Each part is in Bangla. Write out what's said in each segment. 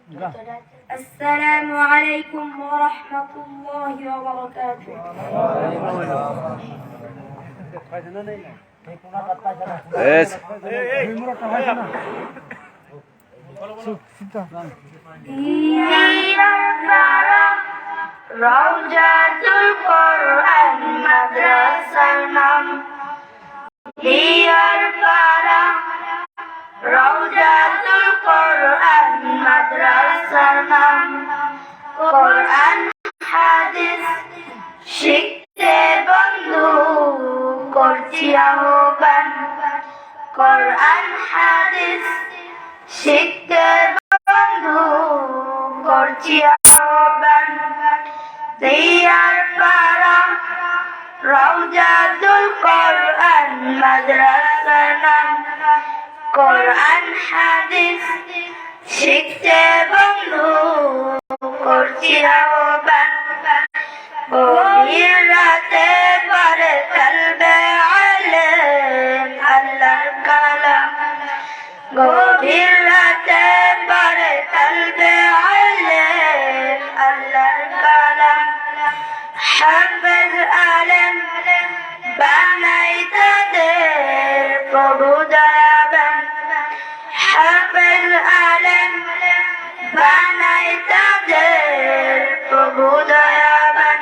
السلام عليكم ورحمة الله وبركاته. রওজাতুল কোরআন মাদ্রাসার নাম দিয়ার পাড়া। রওজাতুল কোরআন মাদ্রাসার নাম। কোরআন হাদিস শিখতে বন্ধু করছি আহ্বান। কোরআন হাদিস শিখতে বন্ধু করছি আহ্বান। দিয়ার পাড়া রওজাতুল কোরআন মাদ্রাসার নাম। কোরআন হাদিস শিখতে বন্ধু করছি আহ্বান। গভীর রাতে পড়ে কলবে আলেম আল্লাহর কালাম। গভীর রাতে পড়ে কলবে আলেম আল্লাহর কালাম। হাফেজ আলেম বানাই তাদের প্রভু দয়াবান। হাফেজ আলেম বানাই তাদের প্রভু দয়াবান।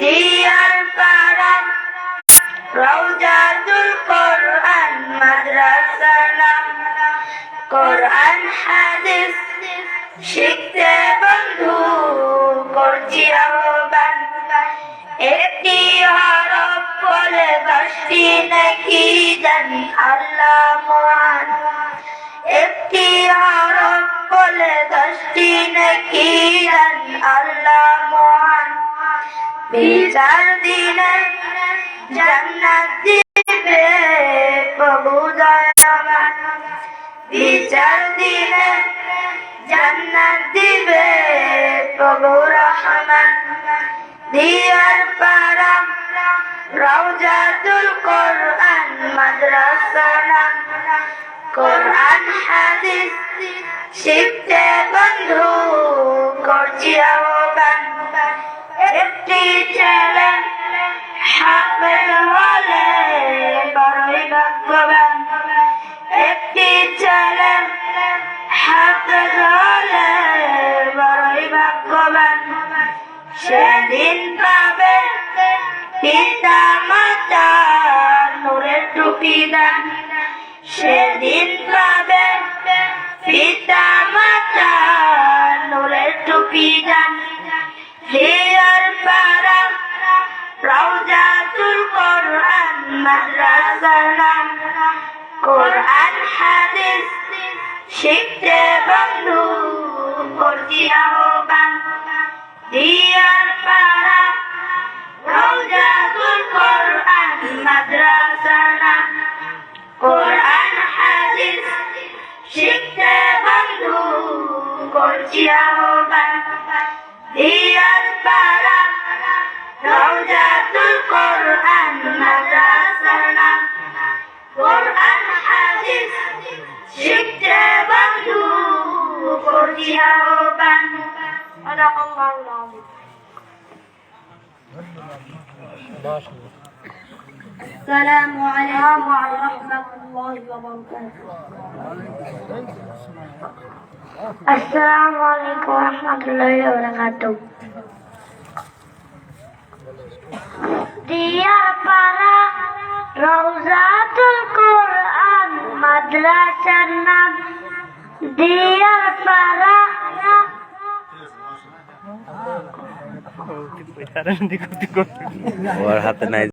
দিয়ার পাড়া রওজাতুল কোরআন মাদ্রাসার নাম। কোরআন হাদিস শিখতে বন্ধু করছি আহ্বান। একটি হরফ বলে 10টি নেকি দেন আল্লাহ মহান। একটি হরফ বলে 10টি নেকি দেন আল্লাহ মহান। বিচার দিনে জান্নাত দিবে প্রভু দয়াবান। বিচার দিনে জান্নাত দিবে প্রভু রহমান। দিয়ার পাড়া রওজাতুল কোরআন মাদ্রাসার নাম। কোরআন হাদিস শিখতে বন্ধু করছি আহ্বান। একটি ছেলে হাফেজ হলে বড়ই ভাগ্যবান। একটি ছেলে হাফেজ হলে বড়ই ভাগ্যবান। সেদিন পাবে পিতা মাতা নূরের টুপি দান। সেদিন পাবে পিতা মাতা নূরের টুপি দান। দিয়ার পাড়া রওজাতুল কোরআন মাদ্রাসার নাম। কোরআন হাদিস শিখতে বন্ধু করছি আহ্বান। দিয়ার পাড়া রওজাতুল কোরআন মাদ্রাসার নাম। কোরআন হাদিস শিখতে বন্ধু করছি আহ্বান। দিয়ার পাড়া রওজাতুল কোরআন মাদ্রাসার নাম। কোরআন হাদিস শিখতে বন্ধু করছি আহ্বান। সাদাকাল্লাহুল আযীম। السلام عليكم ورحمة الله وبركاته. السلام عليكم ورحمة الله وبركاته. দিয়ার পাড়া রওজাতুল কোরআন মাদ্রাসার নাম। দিয়ার পাড়া ওর হাতে নাই।